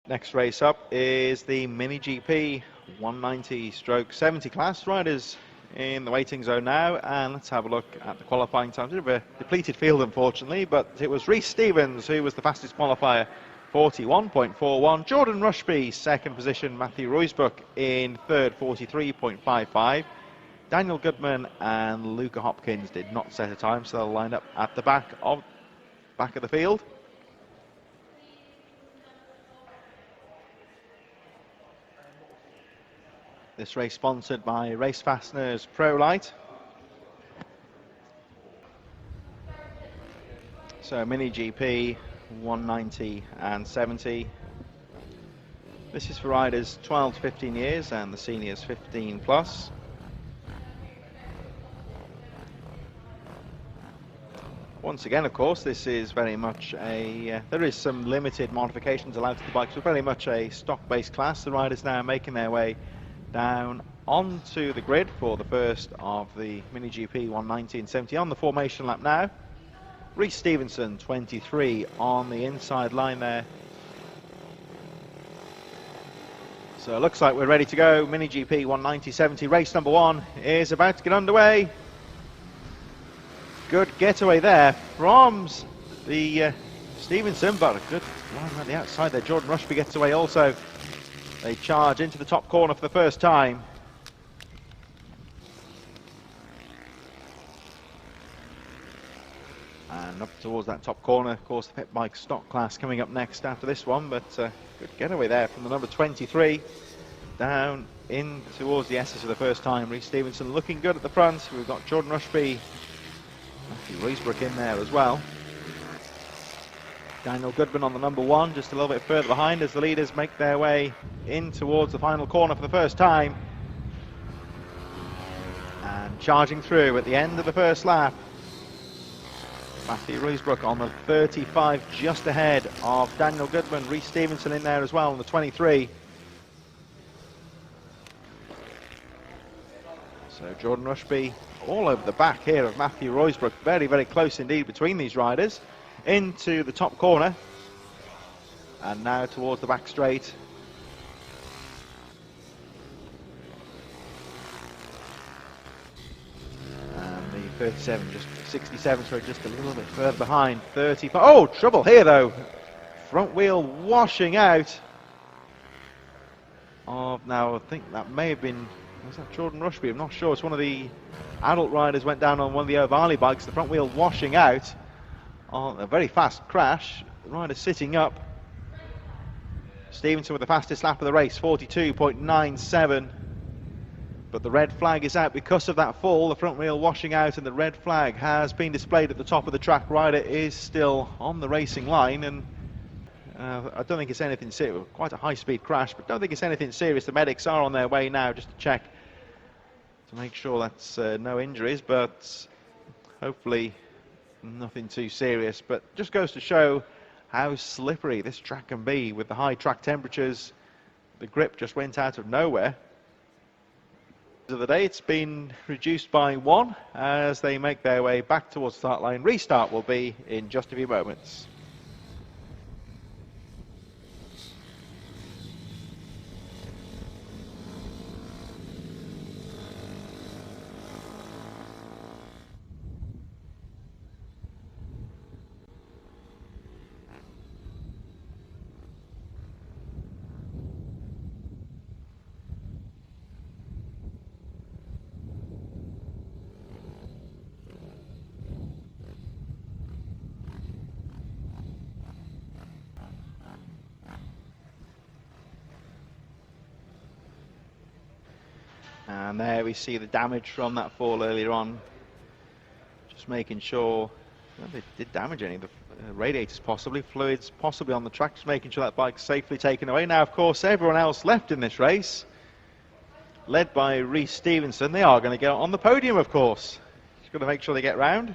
Next race up is the Mini GP 190/70 class. Riders in the waiting zone now, and let's have a look at the qualifying times. A bit of a depleted field, unfortunately, but it was Rhys Stevens who was the fastest qualifier, 41.41. Jordan Rushby, second position. Matthew Roysbrook in third, 43.55. Daniel Goodman and Luca Hopkins did not set a time, so they'll line up at the back of the field. This race sponsored by Race Fasteners ProLite. So Mini GP 190 and 70. This is for riders 12 to 15 years and the seniors 15 plus. Once again, of course, this is very much a, there is some limited modifications allowed to the bikes, but very much a stock-based class. The riders now making their way down onto the grid for the first of the Mini GP 190 and 70 on the formation lap now. Rhys Stevenson, 23, on the inside line there. So it looks like we're ready to go. Mini GP 190/70 race number 1 is about to get underway. Good getaway there from the Stevenson, but a good line around the outside there. Jordan Rushby gets away also. They charge into the top corner for the first time. And up towards that top corner, of course, the pit bike stock class coming up next after this one, but good getaway there from the number 23 down in towards the S's for the first time. Rhys Stevenson looking good at the front. We've got Jordan Rushby, Matthew Roysbrook in there as well. Daniel Goodman on the number 1, just a little bit further behind as the leaders make their way in towards the final corner for the first time. And charging through at the end of the first lap, Matthew Roysbrook on the 35, just ahead of Daniel Goodman. Rhys Stevenson in there as well on the 23. So Jordan Rushby all over the back here of Matthew Roysbrook. Very, very close indeed between these riders. Into the top corner. And now towards the back straight. And the 37, just 67, so just a little bit further behind. 30. Oh, trouble here though. Front wheel washing out. Oh, now I think that may have been, was that Jordan Rushby? I'm not sure. It's one of the adult riders went down on one of the O'Varley bikes. The front wheel washing out on a very fast crash. The rider sitting up. Stevenson with the fastest lap of the race, 42.97. But the red flag is out because of that fall. The front wheel washing out, and the red flag has been displayed at the top of the track. Rider is still on the racing line, and I don't think it's anything serious. Quite a high-speed crash, but don't think it's anything serious. The medics are on their way now just to check to make sure that's no injuries, but hopefully nothing too serious. But just goes to show how slippery this track can be with the high track temperatures. The grip just went out of nowhere. Of the day, it's been reduced by 1 as they make their way back towards the start line. Restart will be in just a few moments. And there we see the damage from that fall earlier on. Just making sure, well, they did damage any of the radiators possibly, fluids possibly on the track, just making sure that bike's safely taken away. Now, of course, everyone else left in this race, led by Rhys Stevenson, they are going to get on the podium, of course. Just got to make sure they get round.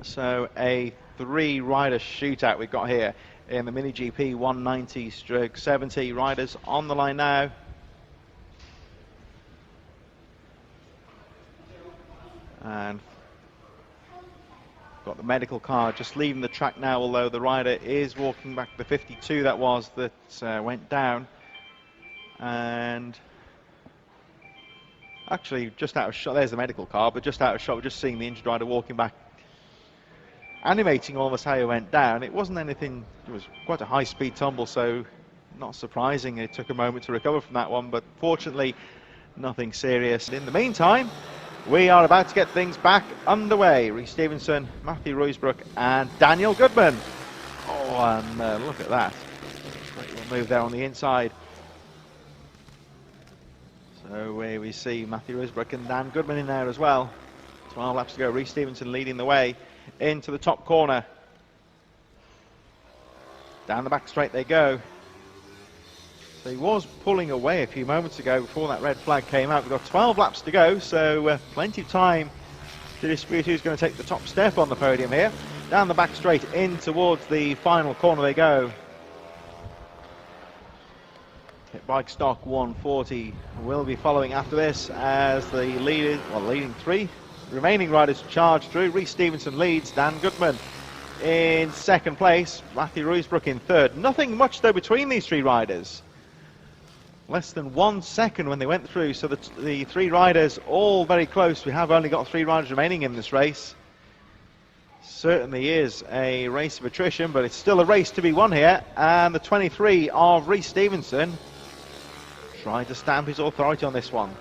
So a 3-rider shootout we've got here in the Mini GP 190/70. Riders on the line now. And Got the medical car just leaving the track now, although the rider is walking back. The 52 that went down, and actually just out of shot. There's the medical car, but just out of shot, we're just seeing the injured rider walking back, animating almost how he went down. It wasn't anything, it was quite a high-speed tumble, so not surprising it took a moment to recover from that one, but fortunately nothing serious. In the meantime, we are about to get things back underway. Rhys Stevenson, Matthew Ruysbrook and Daniel Goodman. Oh, and look at that. Great little move there on the inside. So we see Matthew Ruysbrook and Dan Goodman in there as well. 12 laps to go. Rhys Stevenson leading the way into the top corner. Down the back straight they go. So he was pulling away a few moments ago before that red flag came out. We've got 12 laps to go, so plenty of time to dispute who's going to take the top step on the podium here. Down the back straight in towards the final corner they go. Pit bike stock 140 will be following after this as the leading three remaining riders charge through. Rhys Stevenson leads, Dan Goodman in second place, Matthew Ruysbrook in third. Nothing much though between these three riders. Less than 1 second when they went through, so the three riders all very close. We have only got three riders remaining in this race. Certainly is a race of attrition, but it's still a race to be won here. And the 23 of Rhys Stevenson trying to stamp his authority on this one.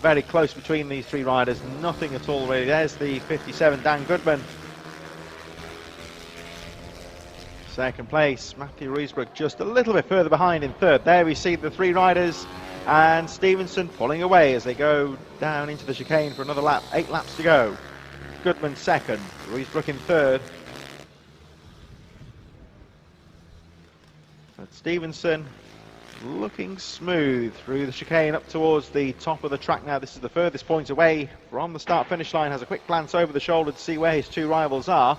Very close between these three riders, nothing at all really. There's the 57, Dan Goodman. Second place, Matthew Ruysbrook just a little bit further behind in third. There we see the three riders and Stevenson pulling away as they go down into the chicane for another lap. 8 laps to go. Goodman second, Ruysbrook in third. But Stevenson looking smooth through the chicane up towards the top of the track now. This is the furthest point away from the start-finish line. Has a quick glance over the shoulder to see where his two rivals are.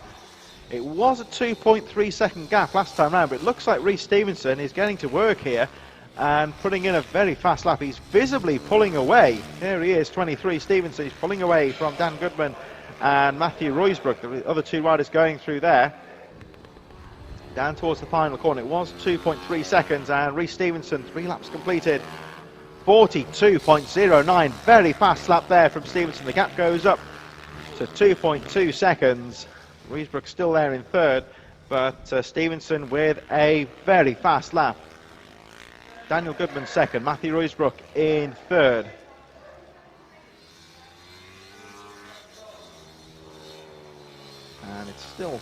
It was a 2.3 second gap last time round, but it looks like Rhys Stevenson is getting to work here and putting in a very fast lap. He's visibly pulling away. There he is, 23 Stevenson. He's pulling away from Dan Goodman and Matthew Ruysbrook, the other two riders going through there. Down towards the final corner, it was 2.3 seconds, and Rhys Stevenson, 3 laps completed, 42.09. Very fast lap there from Stevenson. The gap goes up to 2.2 seconds. Ruysbrook still there in third, but Stevenson with a very fast lap. Daniel Goodman second, Matthew Ruysbrook in third. And it's still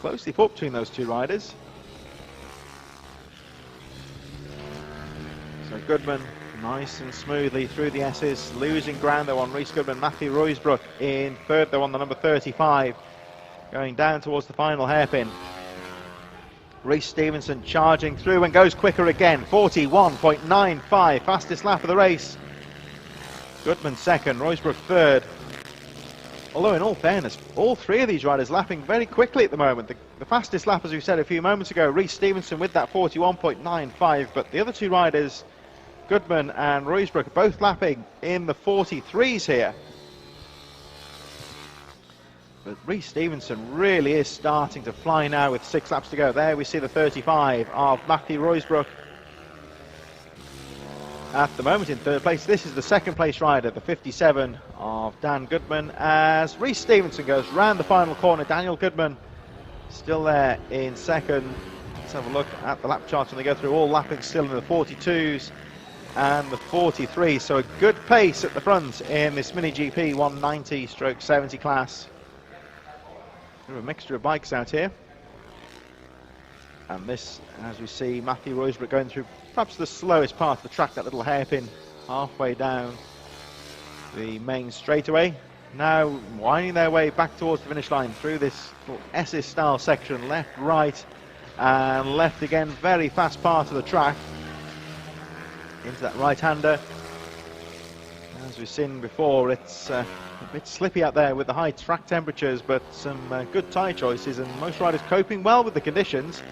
closely fought between those two riders. So Goodman nice and smoothly through the S's, losing ground though on Rhys Goodman. Matthew Ruysbrook in third though on the number 35. Going down towards the final hairpin. Rhys Stevenson charging through and goes quicker again. 41.95, fastest lap of the race. Goodman second, Ruysbrook third. Although in all fairness, all three of these riders lapping very quickly at the moment. The fastest lap, as we said a few moments ago, Rhys Stevenson with that 41.95, but the other two riders, Goodman and Ruysbrook, both lapping in the 43s here. But Rhys Stevenson really is starting to fly now with 6 laps to go. There we see the 35 of Matthew Ruysbrook. At the moment in third place, this is the second place rider, the 57 of Dan Goodman, as Rhys Stevenson goes round the final corner. Daniel Goodman still there in second. Let's have a look at the lap charts when they go through, all lapping still in the 42s and the 43s. So a good pace at the front in this Mini GP 190/70 class. A mixture of bikes out here, and this, as we see, Matthew Ruysbrook going through perhaps the slowest part of the track, that little hairpin halfway down the main straightaway. Now winding their way back towards the finish line through this little SS style section, left, right and left again, very fast part of the track into that right-hander. As we've seen before, it's a bit slippy out there with the high track temperatures, but some good tyre choices, and most riders coping well with the conditions.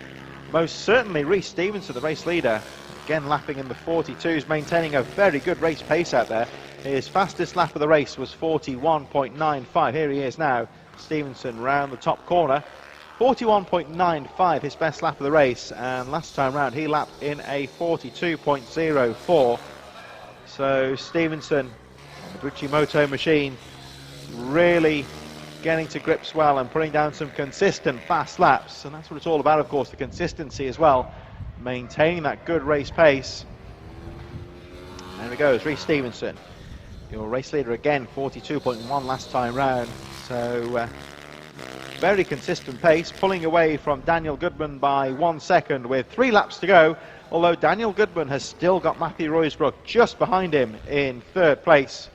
Most certainly Rhys Stevenson, the race leader, again lapping in the 42s, maintaining a very good race pace out there. His fastest lap of the race was 41.95. Here he is now, Stevenson round the top corner. 41.95, his best lap of the race, and last time round he lapped in a 42.04. So Stevenson, the Buchimoto machine, really getting to grips well and putting down some consistent fast laps, and that's what it's all about, of course, the consistency as well, maintaining that good race pace. There we go, Rhys Stevenson, your race leader again, 42.1 last time round. So very consistent pace, pulling away from Daniel Goodman by 1 second with 3 laps to go, although Daniel Goodman has still got Matthew Roysbrook just behind him in 3rd place.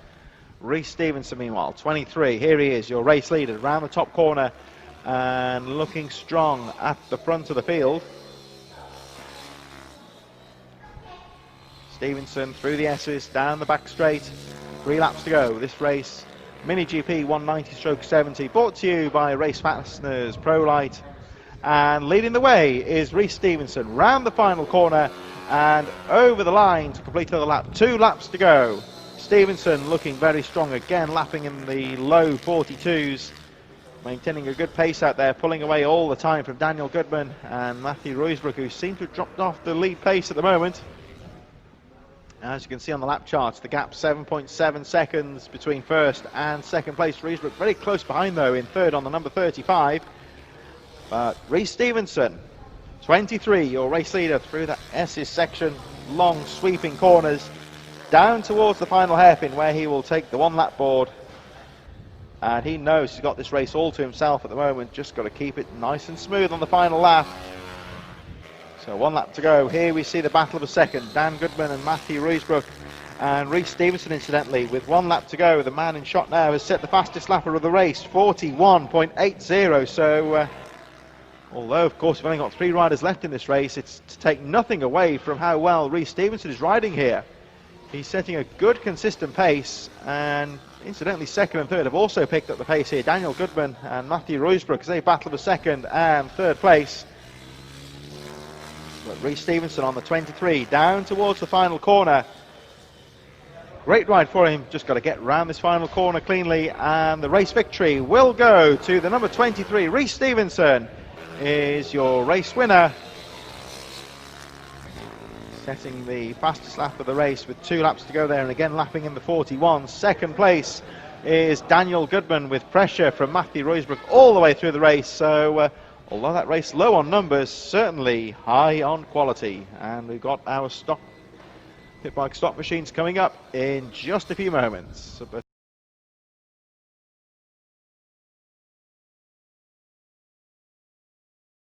Rhys Stevenson, meanwhile, 23. Here he is, your race leader, around the top corner and looking strong at the front of the field. Stevenson through the S's, down the back straight. 3 laps to go. This race, Mini GP 190/70, brought to you by Race Fasteners ProLite. And leading the way is Rhys Stevenson, round the final corner and over the line to complete the lap. 2 laps to go. Stevenson looking very strong again, lapping in the low 42s, maintaining a good pace out there, pulling away all the time from Daniel Goodman and Matthew Roysbrook, who seem to have dropped off the lead pace at the moment. As you can see on the lap charts, the gap 7.7 seconds between 1st and 2nd place. Roysbrook very close behind though in 3rd on the number 35. But Rhys Stevenson, 23, your race leader through that S's section, long sweeping corners, down towards the final hairpin where he will take the 1 lap board. And he knows he's got this race all to himself at the moment, just got to keep it nice and smooth on the final lap. So 1 lap to go. Here we see the battle of a second. Dan Goodman and Matthew Roysbrook, and Rhys Stevenson, incidentally, with 1 lap to go. The man in shot now has set the fastest lapper of the race, 41.80. So although of course we've only got 3 riders left in this race, it's to take nothing away from how well Rhys Stevenson is riding here. He's setting a good consistent pace, and incidentally 2nd and 3rd have also picked up the pace here. Daniel Goodman and Matthew Roysbrook as they battle for 2nd and 3rd place. But Rhys Stevenson on the 23, down towards the final corner. Great ride for him, just got to get round this final corner cleanly, and the race victory will go to the number 23. Rhys Stevenson is your race winner, setting the fastest lap of the race with 2 laps to go there, and again lapping in the 41. 2nd place is Daniel Goodman with pressure from Matthew Roysbrook all the way through the race. So although that race low on numbers, certainly high on quality. And we've got our pit bike stock machines coming up in just a few moments. But